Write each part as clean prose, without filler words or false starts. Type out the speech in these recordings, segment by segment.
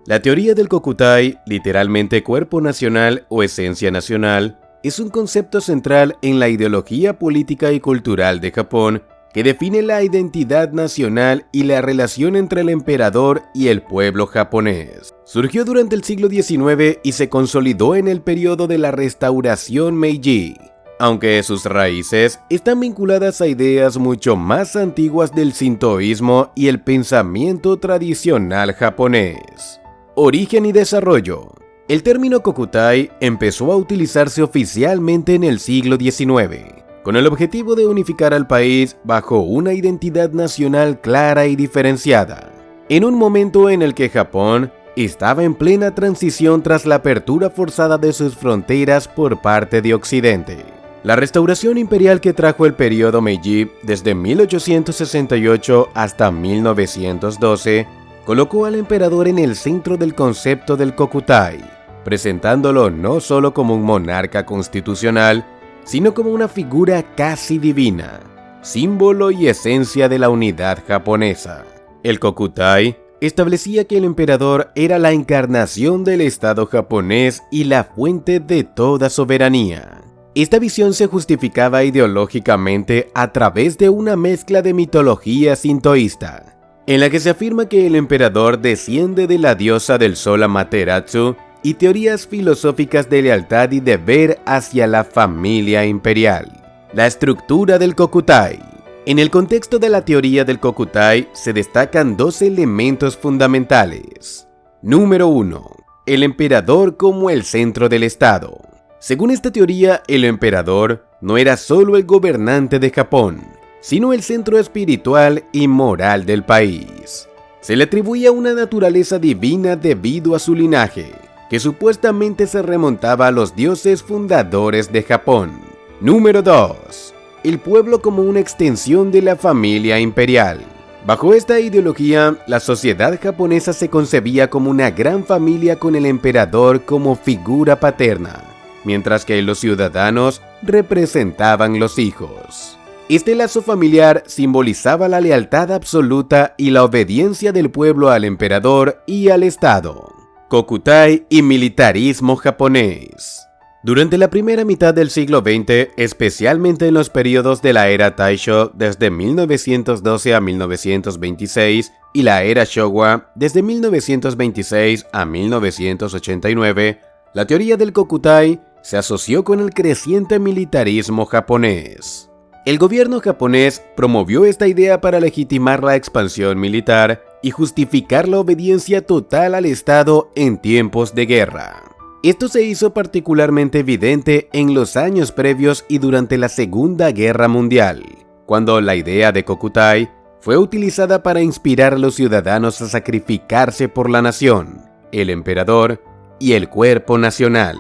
La teoría del Kokutai, literalmente cuerpo nacional o esencia nacional, es un concepto central en la ideología política y cultural de Japón que define la identidad nacional y la relación entre el emperador y el pueblo japonés. Surgió durante el siglo XIX y se consolidó en el periodo de la restauración Meiji, aunque sus raíces están vinculadas a ideas mucho más antiguas del sintoísmo y el pensamiento tradicional japonés. Origen y desarrollo. El término Kokutai empezó a utilizarse oficialmente en el siglo XIX, con el objetivo de unificar al país bajo una identidad nacional clara y diferenciada, en un momento en el que Japón estaba en plena transición tras la apertura forzada de sus fronteras por parte de Occidente. La restauración imperial que trajo el periodo Meiji desde 1868 hasta 1912 colocó al emperador en el centro del concepto del Kokutai, presentándolo no solo como un monarca constitucional, sino como una figura casi divina, símbolo y esencia de la unidad japonesa. El Kokutai establecía que el emperador era la encarnación del Estado japonés y la fuente de toda soberanía. Esta visión se justificaba ideológicamente a través de una mezcla de mitología sintoísta, en la que se afirma que el emperador desciende de la diosa del sol Amaterasu, y teorías filosóficas de lealtad y deber hacia la familia imperial. La estructura del Kokutai. En el contexto de la teoría del Kokutai se destacan dos elementos fundamentales. Número 1. El emperador como el centro del Estado. Según esta teoría, el emperador no era solo el gobernante de Japón, sino el centro espiritual y moral del país. Se le atribuía una naturaleza divina debido a su linaje, que supuestamente se remontaba a los dioses fundadores de Japón. Número 2. El pueblo como una extensión de la familia imperial. Bajo esta ideología, la sociedad japonesa se concebía como una gran familia con el emperador como figura paterna, mientras que los ciudadanos representaban los hijos. Este lazo familiar simbolizaba la lealtad absoluta y la obediencia del pueblo al emperador y al Estado. Kokutai y militarismo japonés. Durante la primera mitad del siglo XX, especialmente en los periodos de la era Taisho desde 1912 a 1926 y la era Showa desde 1926 a 1989, la teoría del Kokutai se asoció con el creciente militarismo japonés. El gobierno japonés promovió esta idea para legitimar la expansión militar y justificar la obediencia total al Estado en tiempos de guerra. Esto se hizo particularmente evidente en los años previos y durante la Segunda Guerra Mundial, cuando la idea de Kokutai fue utilizada para inspirar a los ciudadanos a sacrificarse por la nación, el emperador y el cuerpo nacional.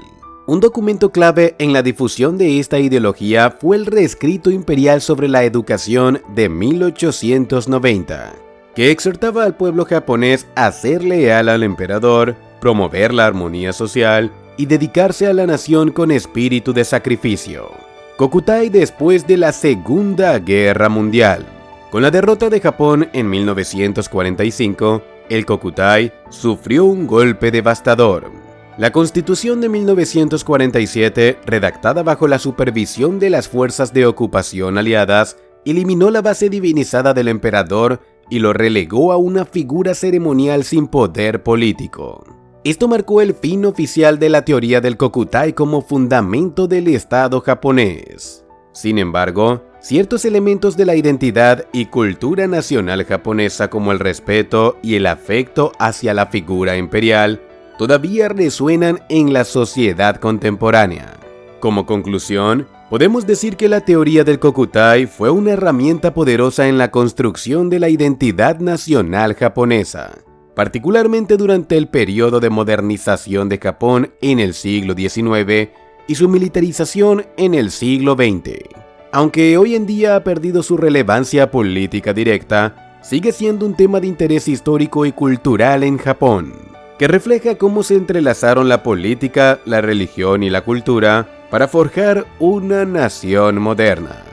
Un documento clave en la difusión de esta ideología fue el Reescrito Imperial sobre la Educación de 1890, que exhortaba al pueblo japonés a ser leal al emperador, promover la armonía social y dedicarse a la nación con espíritu de sacrificio. Kokutai después de la Segunda Guerra Mundial. Con la derrota de Japón en 1945, el Kokutai sufrió un golpe devastador. La Constitución de 1947, redactada bajo la supervisión de las fuerzas de ocupación aliadas, eliminó la base divinizada del emperador y lo relegó a una figura ceremonial sin poder político. Esto marcó el fin oficial de la teoría del Kokutai como fundamento del Estado japonés. Sin embargo, ciertos elementos de la identidad y cultura nacional japonesa, como el respeto y el afecto hacia la figura imperial, todavía resuenan en la sociedad contemporánea. Como conclusión, podemos decir que la teoría del Kokutai fue una herramienta poderosa en la construcción de la identidad nacional japonesa, particularmente durante el periodo de modernización de Japón en el siglo XIX y su militarización en el siglo XX. Aunque hoy en día ha perdido su relevancia política directa, sigue siendo un tema de interés histórico y cultural en Japón, que refleja cómo se entrelazaron la política, la religión y la cultura para forjar una nación moderna.